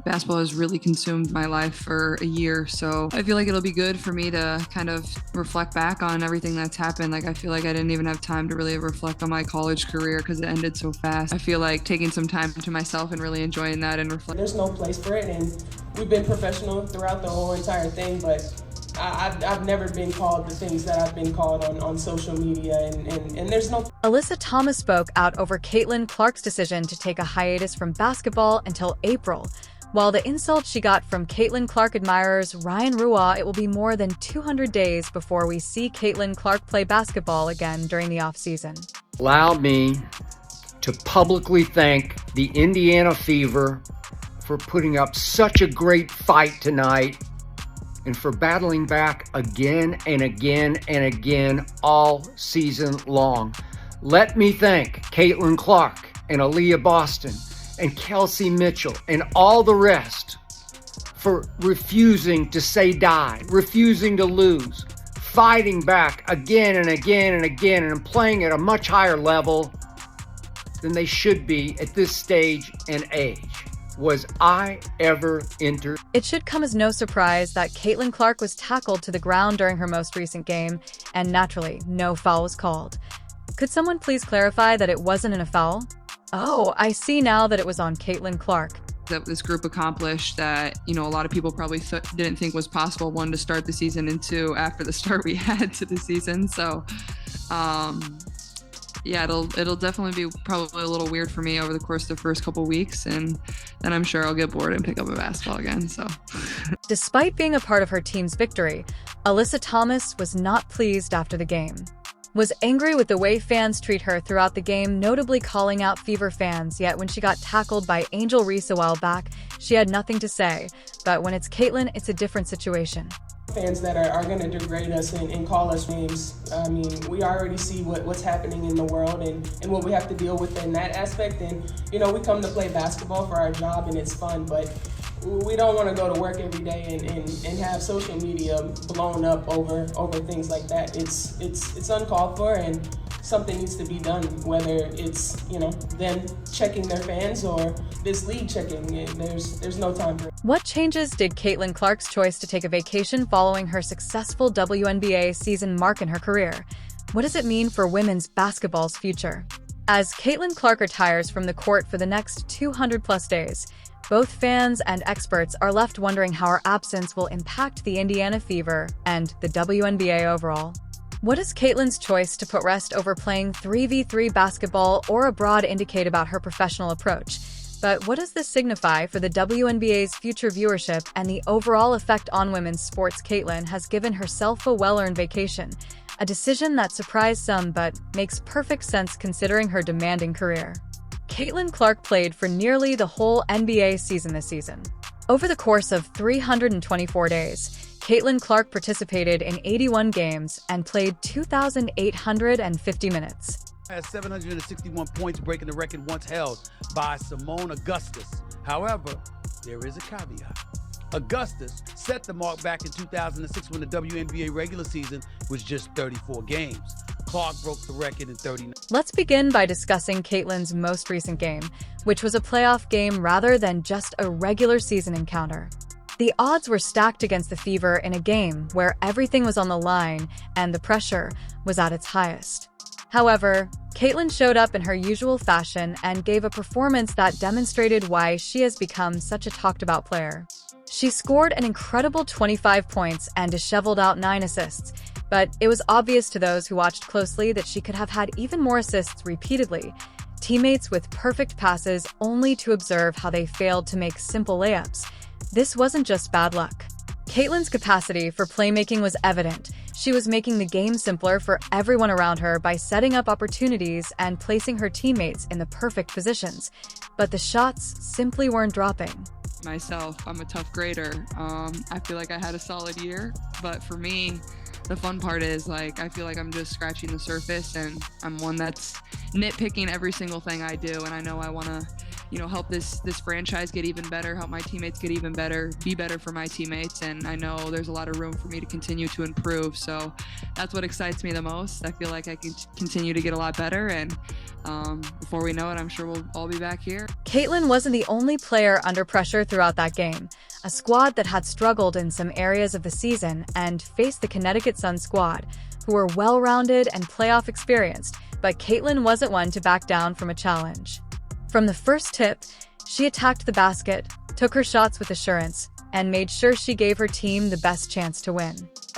Basketball has really consumed my life for a year, so I feel like it'll be good for me to kind of reflect back on everything that's happened. Like, I feel like I didn't even have time to really reflect on my college career because it ended so fast. I feel like taking some time to myself and really enjoying that and reflect. There's no place for it, and we've been professional throughout the whole entire thing, but I've never been called the things that I've been called on social media, and there's no... Alyssa Thomas spoke out over Caitlin Clark's decision to take a hiatus from basketball until April. While the insult she got from Caitlin Clark admirers Ryan Rua, it will be more than 200 days before we see Caitlin Clark play basketball again during the offseason. Allow me to publicly thank the Indiana Fever for putting up such a great fight tonight and for battling back again and again and again all season long. Let me thank Caitlin Clark and Aaliyah Boston and Kelsey Mitchell and all the rest for refusing to say die, refusing to lose, fighting back again and again and again, and playing at a much higher level than they should be at this stage and age. Was I ever entered? It should come as no surprise that Caitlin Clark was tackled to the ground during her most recent game, and naturally, no foul was called. Could someone please clarify that it wasn't a foul? Oh, I see now that it was on Caitlin Clark. That this group accomplished that, a lot of people probably didn't think was possible, one, to start the season, and two, after the start we had to the season. So, yeah, it'll definitely be probably a little weird for me over the course of the first couple weeks, and then I'm sure I'll get bored and pick up a basketball again. So, despite being a part of her team's victory, Alyssa Thomas was not pleased after the game. Was angry with the way fans treat her throughout the game, notably calling out Fever fans, yet when she got tackled by Angel Reese a while back, she had nothing to say. But when it's Caitlin, it's a different situation. Fans that are going to degrade us and call us names. I mean, we already see what's happening in the world and what we have to deal with in that aspect. And, we come to play basketball for our job and it's fun, but we don't want to go to work every day and have social media blown up over things like that. It's uncalled for, and something needs to be done, whether it's, them checking their fans or this league checking. There's no time for it. What changes did Caitlin Clark's choice to take a vacation following her successful WNBA season mark in her career? What does it mean for women's basketball's future? As Caitlin Clark retires from the court for the next 200-plus days, both fans and experts are left wondering how her absence will impact the Indiana Fever and the WNBA overall. What does Caitlin's choice to put rest over playing 3v3 basketball or abroad indicate about her professional approach? But what does this signify for the WNBA's future viewership and the overall effect on women's sports? Caitlin has given herself a well-earned vacation, a decision that surprised some but makes perfect sense considering her demanding career. Caitlin Clark played for nearly the whole NBA season this season. Over the course of 324 days, Caitlin Clark participated in 81 games and played 2,850 minutes. Has 761 points, breaking the record once held by Simone Augustus. However, there is a caveat. Augustus set the mark back in 2006 when the WNBA regular season was just 34 games. Clark broke the record in 39. Let's begin by discussing Caitlin's most recent game, which was a playoff game rather than just a regular season encounter. The odds were stacked against the Fever in a game where everything was on the line and the pressure was at its highest. However, Caitlin showed up in her usual fashion and gave a performance that demonstrated why she has become such a talked-about player. She scored an incredible 25 points and disheveled out 9 assists, but it was obvious to those who watched closely that she could have had even more assists repeatedly, teammates with perfect passes only to observe how they failed to make simple layups. This wasn't just bad luck. Caitlin's capacity for playmaking was evident. She was making the game simpler for everyone around her by setting up opportunities and placing her teammates in the perfect positions. But the shots simply weren't dropping. Myself, I'm a tough grader. I feel like I had a solid year, but for me, the fun part is, I feel like I'm just scratching the surface, and I'm one that's nitpicking every single thing I do, and I know I want to help this franchise get even better, help my teammates get even better, be better for my teammates. And I know there's a lot of room for me to continue to improve. So that's what excites me the most. I feel like I can continue to get a lot better. And before we know it, I'm sure we'll all be back here. Caitlin wasn't the only player under pressure throughout that game. A squad that had struggled in some areas of the season and faced the Connecticut Sun squad, who were well-rounded and playoff experienced, but Caitlin wasn't one to back down from a challenge. From the first tip, she attacked the basket, took her shots with assurance, and made sure she gave her team the best chance to win.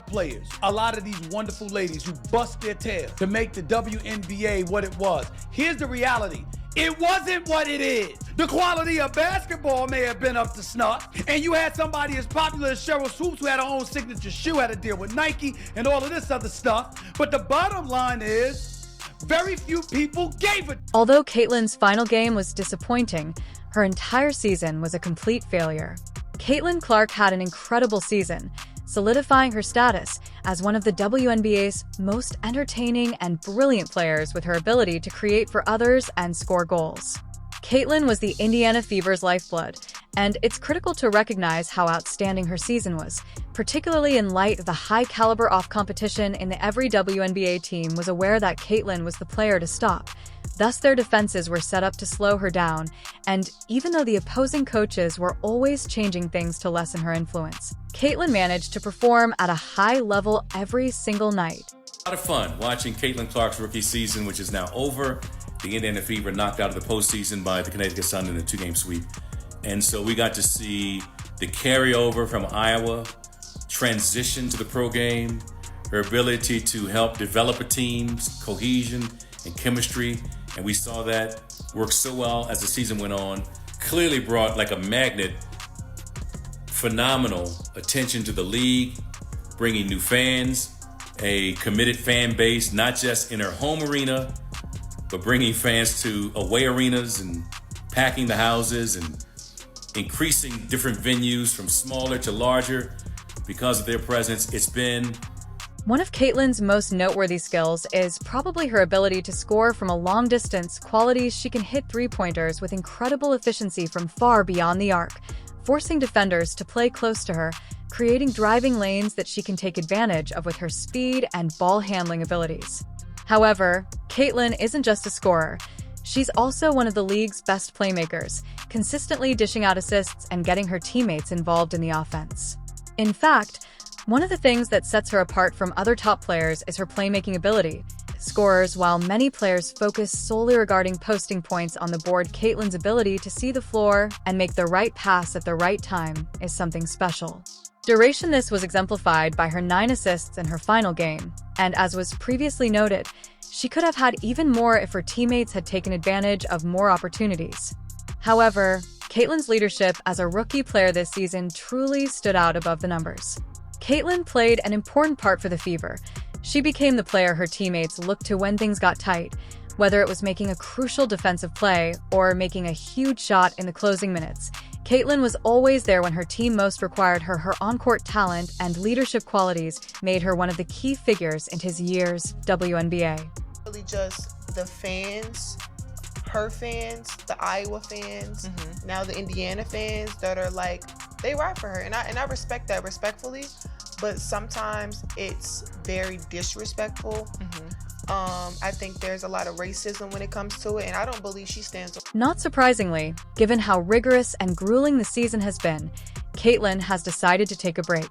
Players, a lot of these wonderful ladies who bust their tail to make the WNBA what it was. Here's the reality. It wasn't what it is. The quality of basketball may have been up to snuff, and you had somebody as popular as Cheryl Swoops, who had her own signature shoe, had to deal with Nike and all of this other stuff. But the bottom line is, very few people gave it. Although Caitlin's final game was disappointing, her entire season was a complete failure. Caitlin Clark had an incredible season, solidifying her status as one of the WNBA's most entertaining and brilliant players with her ability to create for others and score goals. Caitlin was the Indiana Fever's lifeblood, and it's critical to recognize how outstanding her season was, particularly in light of the high-caliber off-competition in the every WNBA team was aware that Caitlin was the player to stop. Thus, their defenses were set up to slow her down, and even though the opposing coaches were always changing things to lessen her influence, Caitlin managed to perform at a high level every single night. A lot of fun watching Caitlin Clark's rookie season, which is now over. The Indiana Fever knocked out of the postseason by the Connecticut Sun in a 2-game sweep. And so we got to see the carryover from Iowa transition to the pro game, her ability to help develop a team's cohesion and chemistry. And we saw that work so well as the season went on. Clearly brought, like a magnet, phenomenal attention to the league, bringing new fans, a committed fan base, not just in her home arena, but bringing fans to away arenas and packing the houses and increasing different venues from smaller to larger because of their presence. It's been one of Caitlin's most noteworthy skills is probably her ability to score from a long distance, qualities she can hit three-pointers with incredible efficiency from far beyond the arc, forcing defenders to play close to her, creating driving lanes that she can take advantage of with her speed and ball handling abilities. However, Caitlin isn't just a scorer. She's also one of the league's best playmakers, consistently dishing out assists and getting her teammates involved in the offense. In fact, one of the things that sets her apart from other top players is her playmaking ability. Scorers, while many players focus solely regarding posting points on the board, Caitlin's ability to see the floor and make the right pass at the right time is something special. Duration this was exemplified by her 9 assists in her final game, and as was previously noted, she could have had even more if her teammates had taken advantage of more opportunities. However, Caitlin's leadership as a rookie player this season truly stood out above the numbers. Caitlin played an important part for the Fever. She became the player her teammates looked to when things got tight, whether it was making a crucial defensive play or making a huge shot in the closing minutes. Caitlin was always there when her team most required her. Her on-court talent and leadership qualities made her one of the key figures in his year's WNBA. Really just the fans, her fans, the Iowa fans, now the Indiana fans that are like, they ride for her. And I respect that respectfully, but sometimes it's very disrespectful. I think there's a lot of racism when it comes to it, and I don't believe she stands. Not surprisingly, given how rigorous and grueling the season has been, Caitlin has decided to take a break.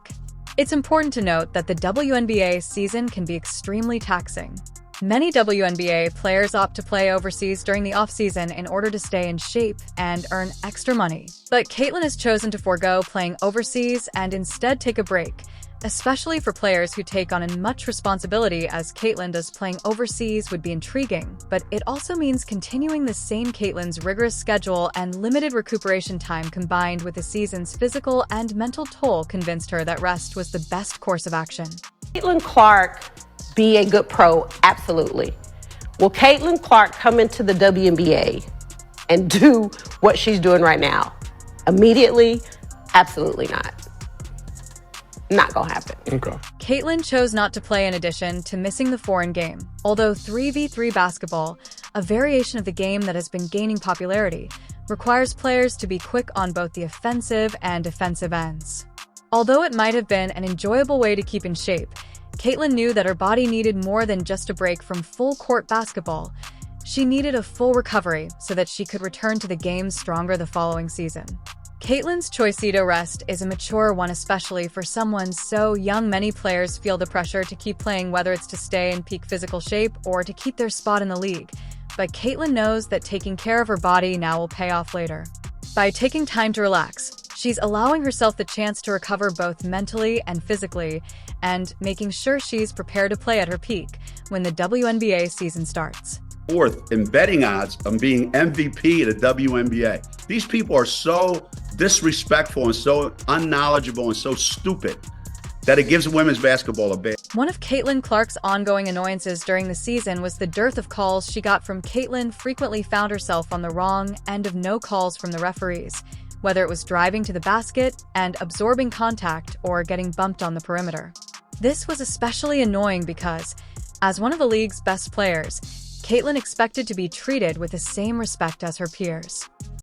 It's important to note that the WNBA season can be extremely taxing. Many WNBA players opt to play overseas during the offseason in order to stay in shape and earn extra money. But Caitlin has chosen to forego playing overseas and instead take a break, especially for players who take on as much responsibility as Caitlin does. Playing overseas would be intriguing, but it also means continuing the same. Caitlin's rigorous schedule and limited recuperation time combined with the season's physical and mental toll convinced her that rest was the best course of action. Caitlin Clark be a good pro? Absolutely. Will Caitlin Clark come into the WNBA and do what she's doing right now immediately? Absolutely not. Not gonna happen. Okay. Caitlin chose not to play in addition to missing the foreign game. Although 3v3 basketball, a variation of the game that has been gaining popularity, requires players to be quick on both the offensive and defensive ends. Although it might have been an enjoyable way to keep in shape, Caitlin knew that her body needed more than just a break from full-court basketball. She needed a full recovery so that she could return to the game stronger the following season. Caitlin's choice to rest is a mature one, especially for someone so young. Many players feel the pressure to keep playing, whether it's to stay in peak physical shape or to keep their spot in the league. But Caitlin knows that taking care of her body now will pay off later. By taking time to relax, she's allowing herself the chance to recover both mentally and physically, and making sure she's prepared to play at her peak when the WNBA season starts. Fourth in betting odds on being MVP of the WNBA. These people are so disrespectful and so unknowledgeable and so stupid that it gives women's basketball a bad. One of Caitlin Clark's ongoing annoyances during the season was the dearth of calls she got from Caitlin frequently found herself on the wrong end of no calls from the referees, whether it was driving to the basket and absorbing contact or getting bumped on the perimeter. This was especially annoying because, as one of the league's best players, Caitlin expected to be treated with the same respect as her peers.